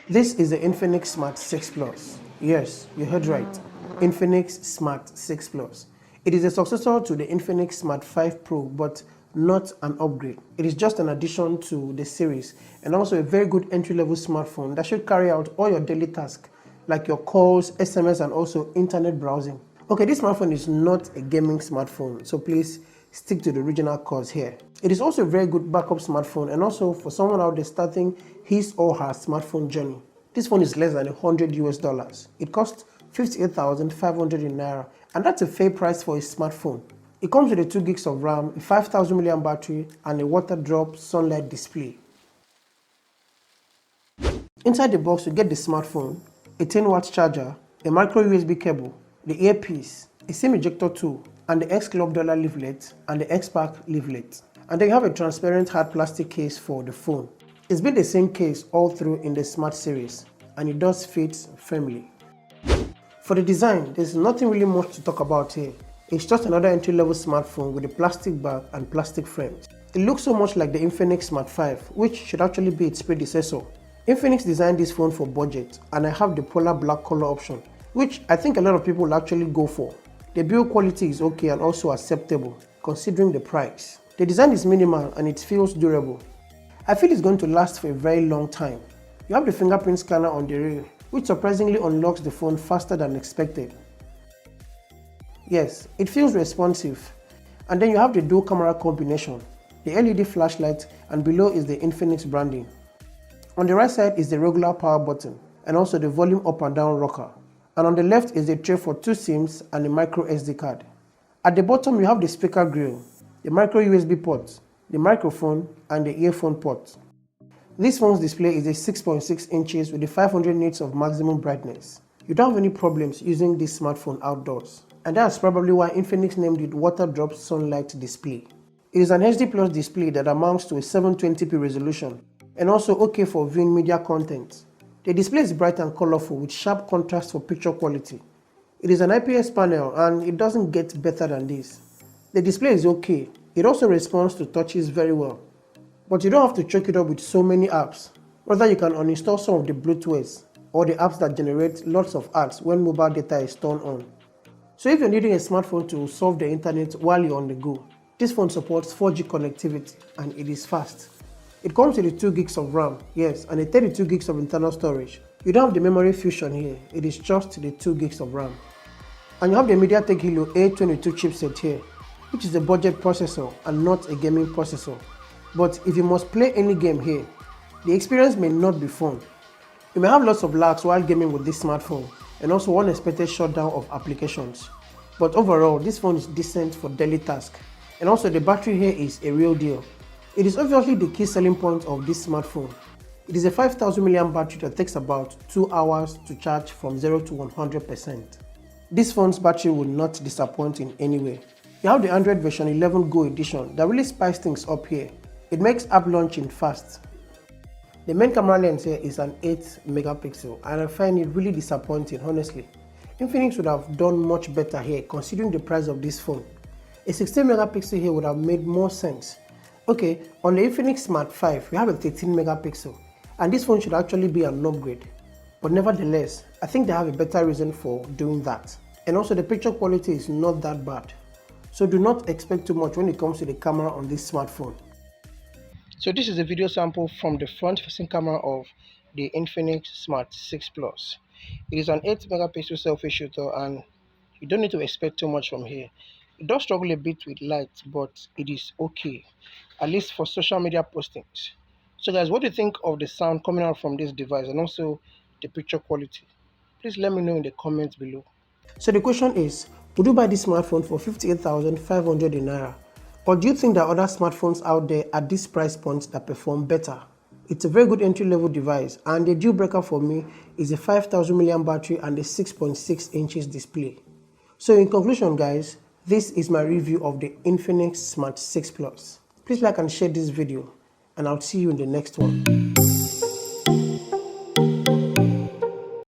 This is the Infinix Smart 6 Plus. Yes, you heard right. Infinix Smart 6 Plus. It is a successor to the Infinix Smart 5 Pro, but not an upgrade. It is just an addition to the series and also a very good entry-level smartphone that should carry out all your daily tasks like your calls, SMS, and also internet browsing. Okay, this smartphone is not a gaming smartphone, so please stick to the original cause here. It is also a very good backup smartphone and also for someone out there starting his or her smartphone journey. This phone is less than $100 US. It costs 58,500 in Naira, and that's a fair price for a smartphone. It comes with a 2 gigs of RAM, a 5000 mAh battery, and a water drop sunlight display. Inside the box you get the smartphone, a 10-watt charger, a micro USB cable, the earpiece, a SIM ejector tool, and the X Club dollar leaflet and the X Pack leaflet. And then you have a transparent hard plastic case for the phone. It's been the same case all through in the Smart series, and it does fit firmly. For the design, there's nothing really much to talk about here. It's just another entry-level smartphone with a plastic back and plastic frames. It looks so much like the Infinix Smart 5, which should actually be its predecessor. Infinix designed this phone for budget, and I have the polar black color option, which I think a lot of people will actually go for. The build quality is okay and also acceptable, considering the price. The design is minimal and it feels durable. I feel it's going to last for a very long time. You have the fingerprint scanner on the rear, which surprisingly unlocks the phone faster than expected. Yes, it feels responsive. And then you have the dual camera combination, the LED flashlight, and below is the Infinix branding. On the right side is the regular power button and also the volume up and down rocker. And on the left is the tray for 2 SIMs and a micro SD card. At the bottom you have the speaker grill, the micro USB port, the microphone, and the earphone port. This phone's display is a 6.6 inches with a 500 nits of maximum brightness. You don't have any problems using this smartphone outdoors. And that's probably why Infinix named it Water Drop Sunlight Display. It is an HD Plus display that amounts to a 720p resolution and also okay for viewing media content. The display is bright and colorful with sharp contrast for picture quality. It is an IPS panel and it doesn't get better than this. The display is okay. It also responds to touches very well. But you don't have to choke it up with so many apps. Rather, you can uninstall some of the Bluetooths or the apps that generate lots of ads when mobile data is turned on. So if you're needing a smartphone to surf the internet while you're on the go, this phone supports 4G connectivity and it is fast. It comes with a 2 gigs of RAM, yes, and a 32 gigs of internal storage. You don't have the memory fusion here, it is just the 2 gigs of RAM. And you have the MediaTek Helio A22 chipset here, which is a budget processor and not a gaming processor. But if you must play any game here, the experience may not be fun. You may have lots of lags while gaming with this smartphone and also unexpected shutdown of applications. But overall, this phone is decent for daily tasks. And also the battery here is a real deal. It is obviously the key selling point of this smartphone. It is a 5000 mAh battery that takes about 2 hours to charge from 0 to 100%. This phone's battery will not disappoint in any way. You have the Android version 11 Go edition that really spices things up here. It makes app launching fast. The main camera lens here is an 8 megapixel and I find it really disappointing, honestly. Infinix would have done much better here considering the price of this phone. A 16 megapixel here would have made more sense. Okay, on the Infinix Smart 5 we have a 13 megapixel and this phone should actually be an upgrade. But nevertheless, I think they have a better reason for doing that. And also the picture quality is not that bad. So do not expect too much when it comes to the camera on this smartphone. So this is a video sample from the front-facing camera of the Infinix Smart 6 Plus. It is an 8 megapixel selfie shooter and you don't need to expect too much from here. It does struggle a bit with light, but it is okay, at least for social media postings. So guys, what do you think of the sound coming out from this device and also the picture quality? Please let me know in the comments below. So the question is, would you buy this smartphone for 58,500 in Naira? Or do you think there are other smartphones out there at this price point that perform better? It's a very good entry-level device and the deal breaker for me is a 5000 mAh battery and a 6.6 inches display. So in conclusion guys, this is my review of the Infinix Smart 6 Plus. Please like and share this video and I'll see you in the next one.